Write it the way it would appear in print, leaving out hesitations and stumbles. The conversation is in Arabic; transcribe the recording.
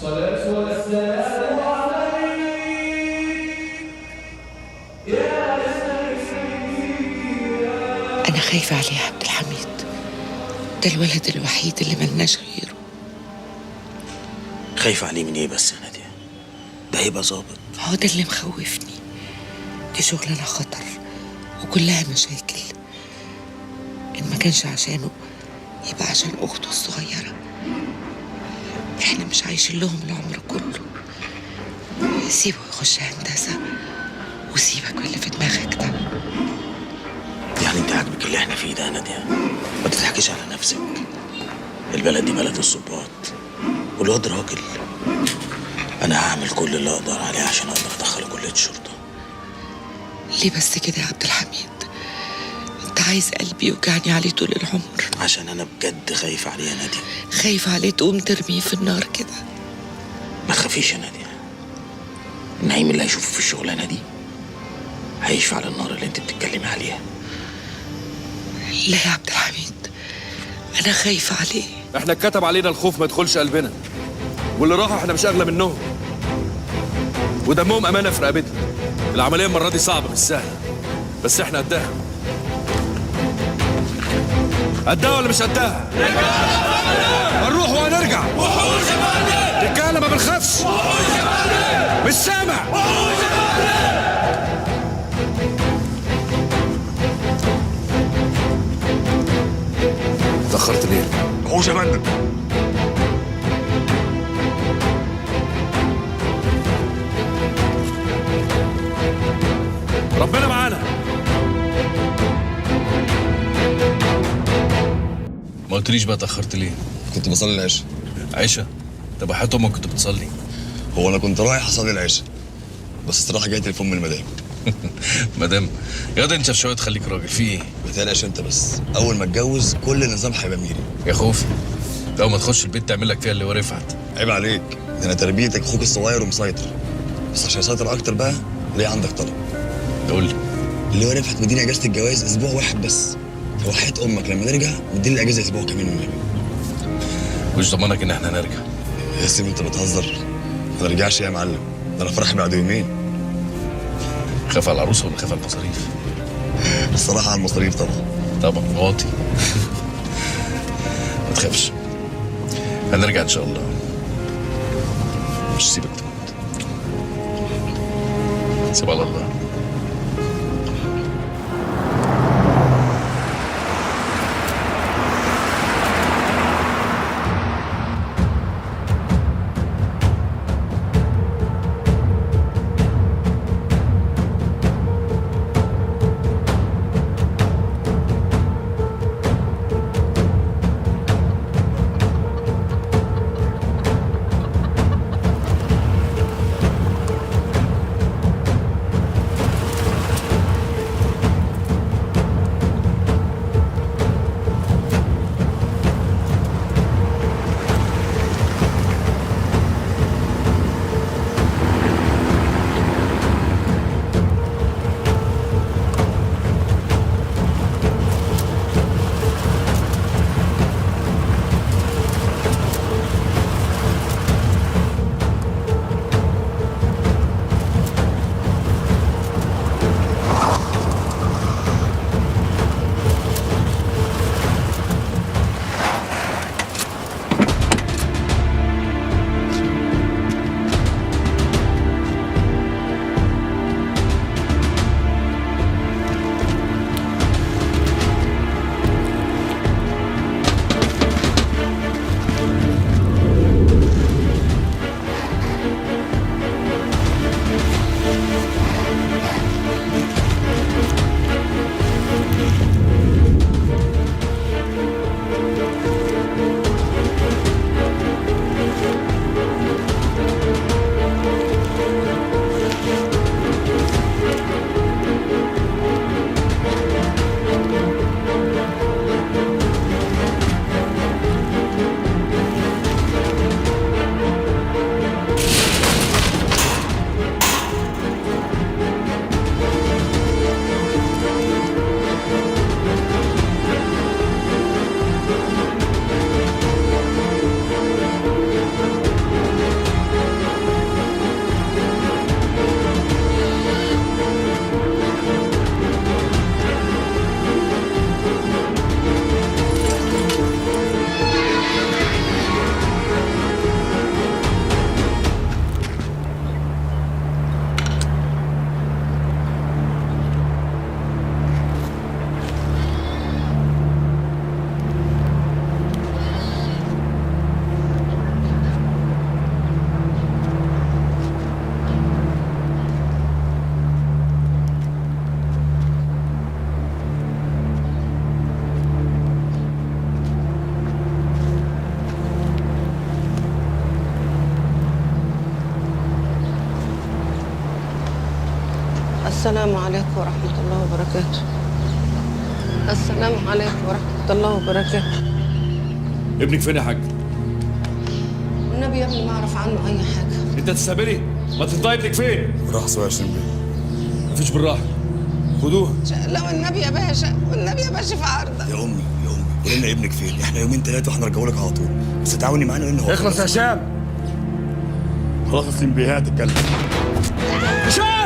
الصلاة والسلام عليك يا سيدي. أنا خايفة عليه يا عبد الحميد، ده الولد الوحيد اللي ملناش غيره. خايفة عليه من ايه بس يا نادية؟ ده هيبقى ظابط. هو ده اللي مخوفني، دي شغلانة خطر وكلها مشاكل. إن ما كانش عشانه يبقى عشان أخته الصغيرة. إحنا مش عايشين لهم العمر كله. سيبه يخش هندسة وسيبك من اللي في دماغك ده. يعني انت عاجبك اللي احنا فيه ده يا نادية؟ ما تضحكيش على نفسك، البلد دي بلد الضباط والواد راجل. انا هعمل كل اللي اقدر عليه عشان اقدر ادخله كلية الشرطة. ليه بس كده يا عبد الحميد؟ انت عايز قلبي يوجعني عليه طول العمر؟ عشان انا بجد خايف عليه يا نادية. خايف عليه تقوم ترميه في النار كده؟ ما تخافيش يا نادية، النعيم اللي هيشوفه في الشغلانة دي هيشفع على النار اللي انت بتتكلمي عليها. لا يا عبد الحميد، انا خايفة عليه. احنا اتكتب علينا الخوف ما يدخلش قلبنا، واللي راحوا احنا مش اغلى منهم، ودمهم امانه في رقبتنا. العمليه المره دي صعبه مش سهله، بس احنا قدها. قدها ولا مش قدها؟ هنروح وهنرجع. رجاله ما بنخافش. مش سامع. اتأخرت ليه؟ وحوش يا فندم. ربنا معانا. ما قلتليش بقى اتأخرت ليه؟ كنت بصلي العشاء. عشاء؟ طب حياة امك كنت بتصلي؟ هو انا كنت رايح اصلي العشاء، بس الصراحه جاي تليفون من المدام. مدام يا ده انت في شويه تخليك راجل، في ايه؟ ما تقلقش انت، بس اول ما اتجوز كل النظام هيبقى ميري. يا خوفي لو ما تخش البيت تعمل لك فيها اللي هو رفعت. عيب عليك، ده انا تربيتك اخوك الصغير ومسيطر، بس عشان اسيطر اكتر بقى ليه عندك طلب. قول لي. اللي هو رفعت مديني اجازه الجواز اسبوع واحد بس، هو حياه امك لما نرجع مديني الاجازه اسبوع كمان والنبي. مش ضمانك ان احنا نرجع. يا سيدي انت بتهزر، ما نرجعش يا معلم، ده انا فرحي بعد يومين. خاف على العروسه ولا خاف على المصاريف؟ الصراحه على المصاريف طبعا. طبعا واطي. ما تخافش، هنرجع ان شاء الله، مش سيبك تموت، سيب على الله. السلام عليكم ورحمة الله وبركاته. السلام عليكم ورحمة الله وبركاته. ابنك فين يا حاج؟ والنبي يا ابني ما أعرف عنه أي حاجة. انت تستقبلي؟ ما تنطقي ابنك فين؟ راح سوى 20 بيه. مفيش بالراحه. خدوها. لا والنبي يا باشا، والنبي يا باشا في عرضك. يا امي قولي لنا ابنك فين؟ احنا يومين ثلاثه واحنا نرجعه لك على طول، بس تعاوني معانا لان هو اخلص يا هشام. خلاص 20 بيه هتتكلم. هشام!